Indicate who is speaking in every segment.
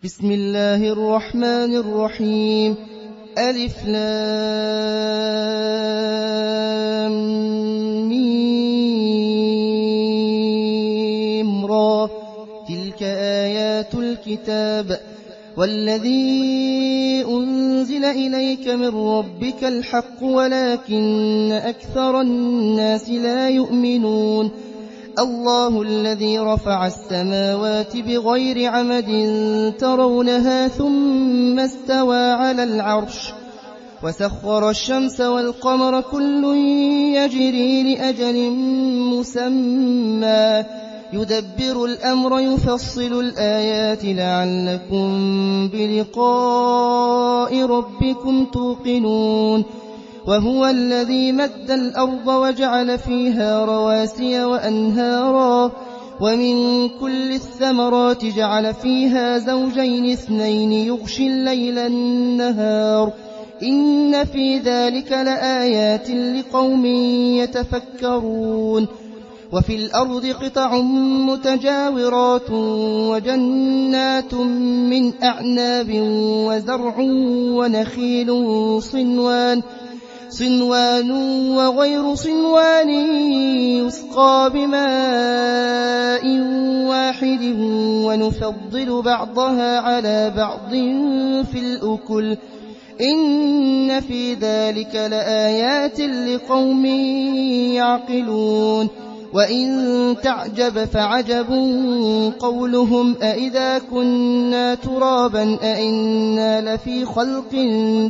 Speaker 1: بسم الله الرحمن الرحيم. ألف لام ميم را. تلك آيات الكتاب والذي أنزل إليك من ربك الحق ولكن أكثر الناس لا يؤمنون. الله الذي رفع السماوات بغير عمد ترونها ثم استوى على العرش وسخر الشمس والقمر كل يجري لأجل مسمى يدبر الأمر يفصل الآيات لعلكم بلقاء ربكم توقنون. وهو الذي مد الأرض وجعل فيها رواسي وأنهارا ومن كل الثمرات جعل فيها زوجين اثنين يغشي الليل النهار إن في ذلك لآيات لقوم يتفكرون. وفي الأرض قطع متجاورات وجنات من أعناب وزرع ونخيل صنوان وغير صنوان يسقى بماء واحد ونفضل بعضها على بعض في الأكل إن في ذلك لآيات لقوم يعقلون. وإن تعجب فعجب قولهم أإذا كنا ترابا أإنا لفي خلق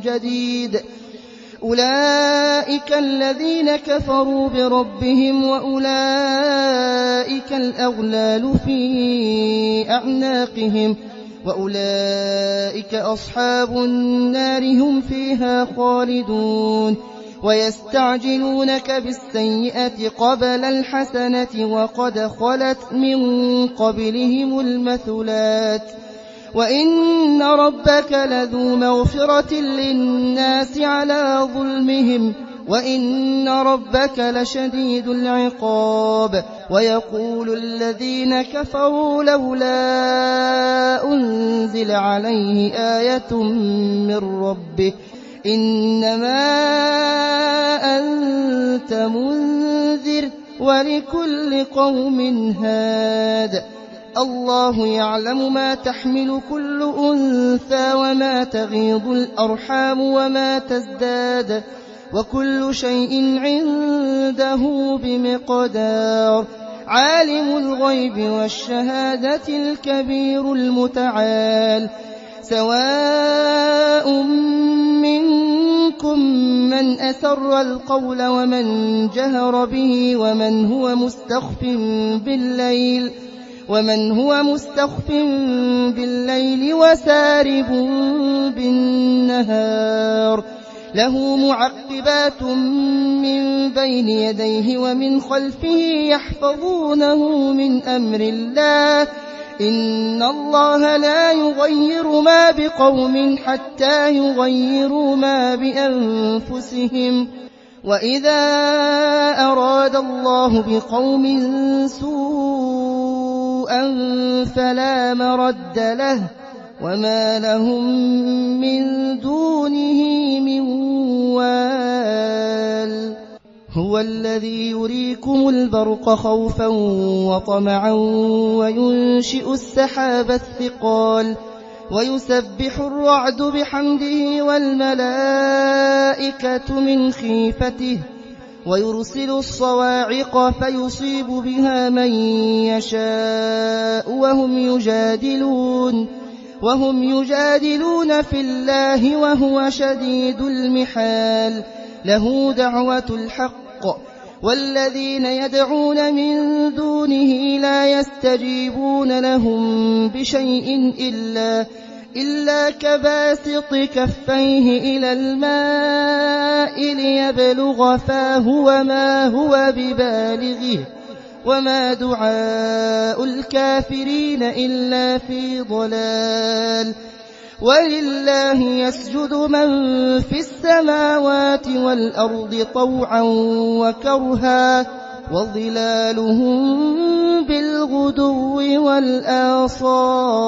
Speaker 1: جديد أولئك الذين كفروا بربهم وأولئك الأغلال في أعناقهم وأولئك أصحاب النار هم فيها خالدون. ويستعجلونك بالسيئة قبل الحسنة وقد خلت من قبلهم المثلات وإن ربك لذو مغفرة للناس على ظلمهم وإن ربك لشديد العقاب. ويقول الذين كفروا لولا أنزل عليه آية من ربه إنما أنت منذر ولكل قوم هاد. الله يعلم ما تحمل كل أنثى وما تغيض الأرحام وما تزداد وكل شيء عنده بمقدار. عالم الغيب والشهادة الكبير المتعال. سواء منكم من أسر القول ومن جهر به ومن هو مستخف بالليل وسارب بالنهار. له معقبات من بين يديه ومن خلفه يحفظونه من أمر الله إن الله لا يغير ما بقوم حتى يغيروا ما بأنفسهم وإذا أراد الله بقوم سوءا فلا مرد له وما لهم من دونه من وال. هو الذي يريكم البرق خوفا وطمعا وينشئ السحاب الثقال ويسبح الرعد بحمده والملائكة من خيفته ويرسل الصواعق فيصيب بها من يشاء وهم يجادلون في الله وهو شديد المحال. له دعوة الحق والذين يدعون من دونه لا يستجيبون لهم بشيء إلا كباسط كفيه إلى الماء ليبلغ فاه وما هو ببالغه وما دعاء الكافرين إلا في ضلال. ولله يسجد من في السماوات والأرض طوعا وكرها وظلالهم بالغدو والآصال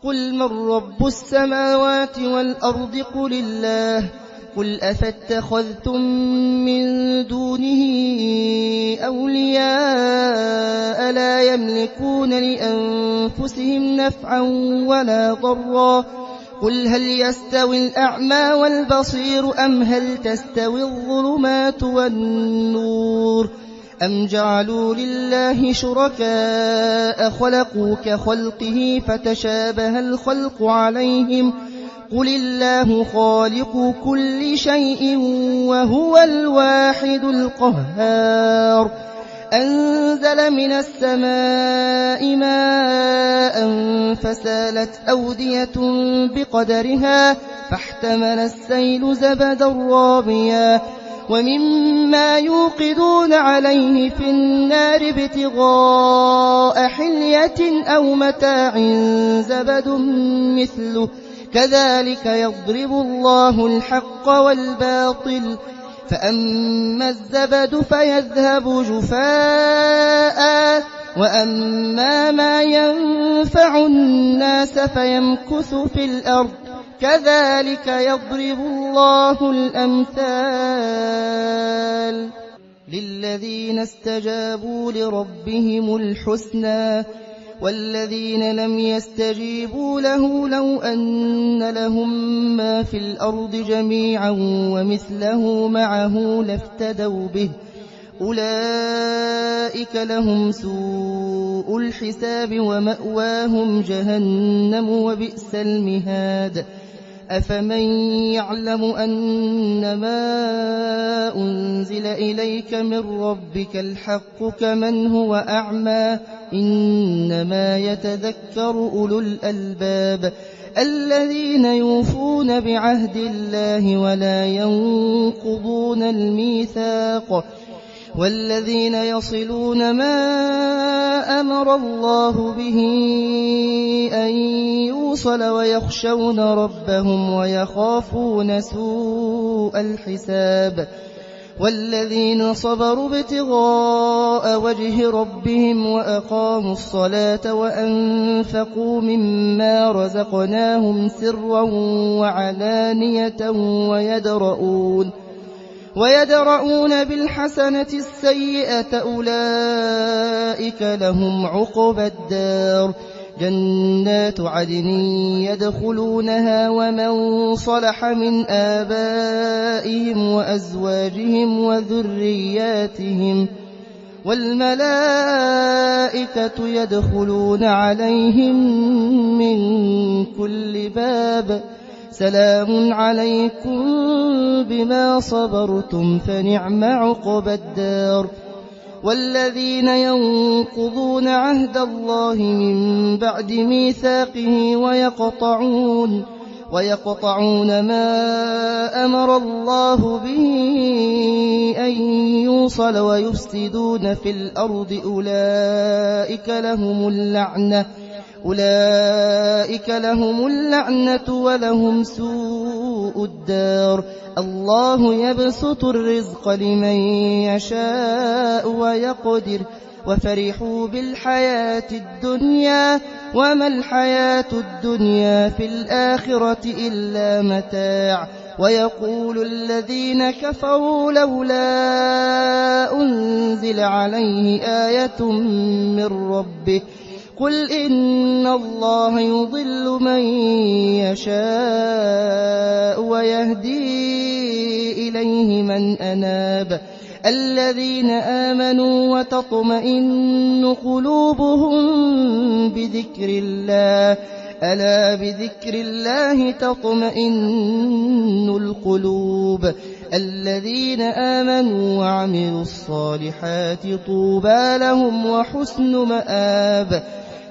Speaker 1: قل من رب السماوات والأرض قل الله قل أفاتخذتم من دونه أولياء لا يملكون لأنفسهم نفعا ولا ضرا قل هل يستوي الأعمى والبصير أم هل تستوي الظلمات والنور أم جعلوا لله شركاء خلقوا كخلقه فتشابه الخلق عليهم قل الله خالق كل شيء وهو الواحد القهار أنزل من السماء ماء فسالت أودية بقدرها فاحتمل السيل زبدا رابيا ومما يوقدون عليه في النار ابتغاء حلية أو متاع زبد مثله كذلك يضرب الله الحق والباطل فأما الزبد فيذهب جفاء وأما ما ينفع الناس فيمكث في الأرض كذلك يضرب الله الأمثال للذين استجابوا لربهم الحسنى والذين لم يستجيبوا له لو أن لهم ما في الأرض جميعا ومثله معه لافتدوا به أولئك لهم سوء الحساب ومأواهم جهنم وبئس المهاد أفمن يعلم أنما أنزل إليك من ربك الحق كمن هو أعمى إنما يتذكر أولو الألباب الذين يوفون بعهد الله ولا ينقضون الميثاق والذين يصلون ما أمر الله به أن يوصل ويخشون ربهم ويخافون سوء الحساب والذين صبروا ابتغاء وجه ربهم وأقاموا الصلاة وأنفقوا مما رزقناهم سرا وعلانية ويدرؤون بالحسنة السيئة أولئك لهم عقبى الدار جنات عدن يدخلونها ومن صلح من آبائهم وأزواجهم وذرياتهم والملائكة يدخلون عليهم من كل باب سلام عليكم بما صبرتم فنعم عقبى الدار والذين ينقضون عهد الله من بعد ميثاقه ويقطعون ما أمر الله به أن يوصل ويفسدون في الأرض أولئك لهم اللعنة ولهم سوء الدار الله يبسط الرزق لمن يشاء ويقدر وفرحوا بالحياة الدنيا وما الحياة الدنيا في الآخرة إلا متاع ويقول الذين كفروا لولا أنزل عليه آية من ربه قل إن الله يضل من يشاء ويهدي إليه من أناب الذين آمنوا وتطمئن قلوبهم بذكر الله ألا بذكر الله تطمئن القلوب الذين آمنوا وعملوا الصالحات طوبى لهم وحسن مآب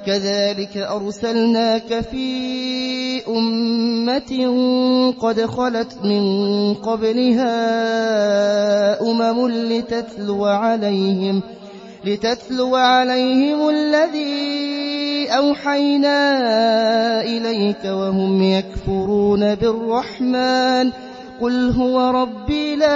Speaker 1: كذلك أرسلناك في أمة قد خلت من قبلها أمم لتتلو عليهم الذي أوحينا إليك وهم يكفرون بالرحمن قل هو ربي لا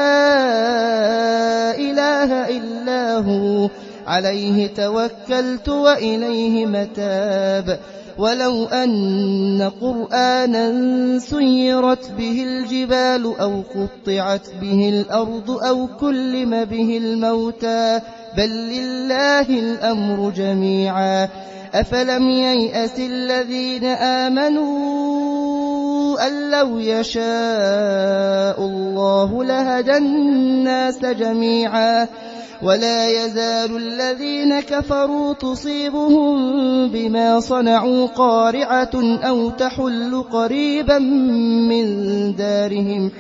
Speaker 1: إله إلا هو عليه توكلت وإليه متاب ولو أن قرآنا سيرت به الجبال أو قطعت به الأرض أو كلم به الموتى بل لله الأمر جميعا أفلم ييأس الذين آمنوا أن لو يشاء الله لهدى الناس جميعا ولا يزال الذين كفروا تصيبهم بما صنعوا قارعة أو تحل قريبا من دارهم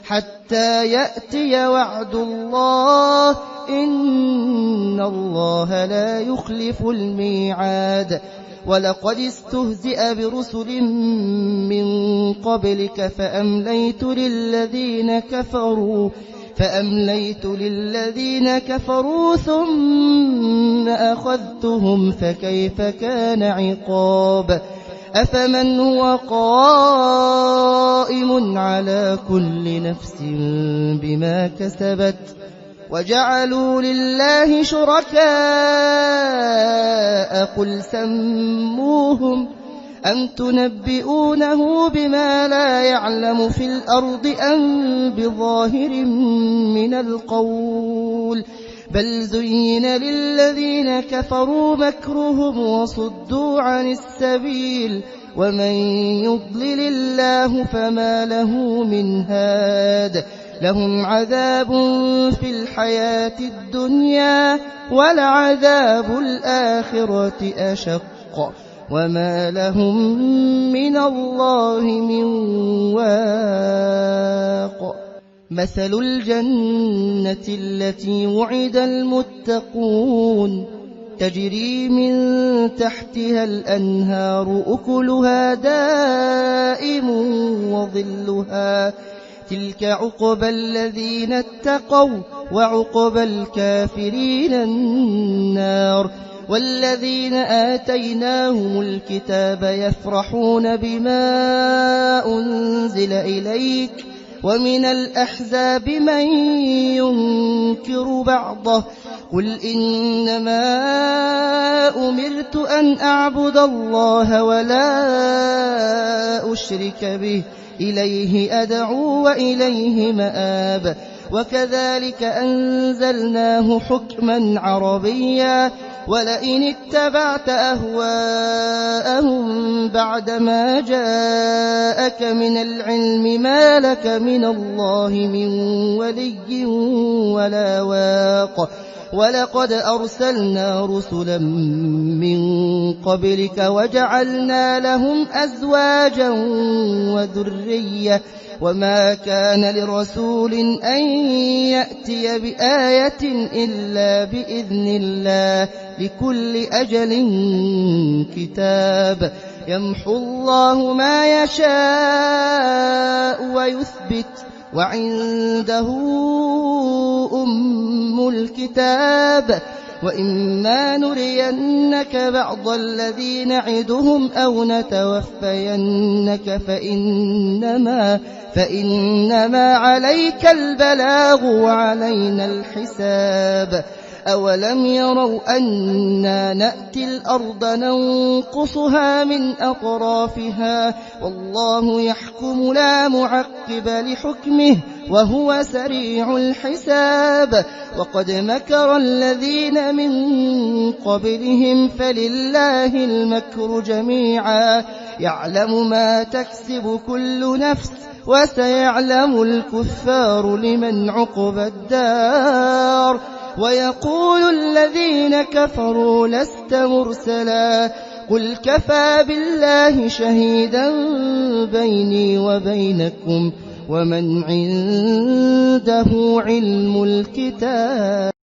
Speaker 1: حتى يأتي وعد الله إن الله لا يخلف الميعاد ولقد استهزئ برسل من قبلك فأمليت للذين كفروا ثم أخذتهم فكيف كان عقاب أفمن هو قائم على كل نفس بما كسبت وجعلوا لله شركاء قل سموهم أم تنبئونه بما لا يعلم في الأرض أم بظاهر من القول بل زين للذين كفروا مكرهم وصدوا عن السبيل ومن يضلل الله فما له من هاد لهم عذاب في الحياة الدنيا ولعذاب الآخرة أشق وما لهم من الله من واق مثل الجنة التي وعد المتقون تجري من تحتها الأنهار أكلها دائم وظلها تلك عقبى الذين اتقوا وعقبى الكافرين النار والذين آتيناهم الكتاب يفرحون بما أنزل إليك ومن الأحزاب من ينكر بعضه قل إنما أمرت أن أعبد الله ولا أشرك به إليه أدعو وإليه مآب وكذلك أنزلناه حكما عربيا ولئن اتبعت أهواءهم بعدما جاءك من العلم ما لك من الله من ولي ولا واق ولقد أرسلنا رسلا من قبلك وجعلنا لهم أزواجا وذرية وما كان لرسول أن يأتي بآية إلا بإذن الله لكل أجل كتاب يمحو الله ما يشاء ويثبت وعنده أم الكتاب وإما نرينك بعض الذي نعدهم أو نتوفينك فإنما عليك البلاغ وعلينا الحساب أولم يروا أنا نأتي الأرض ننقصها من أطرافها والله يحكم لا معقب لحكمه وهو سريع الحساب وقد مكر الذين من قبلهم فلله المكر جميعا يعلم ما تكسب كل نفس وسيعلم الكفار لمن عقبى الدار ويقول الذين كفروا لست مرسلا قل كفى بالله شهيدا بيني وبينكم ومن عنده علم الكتاب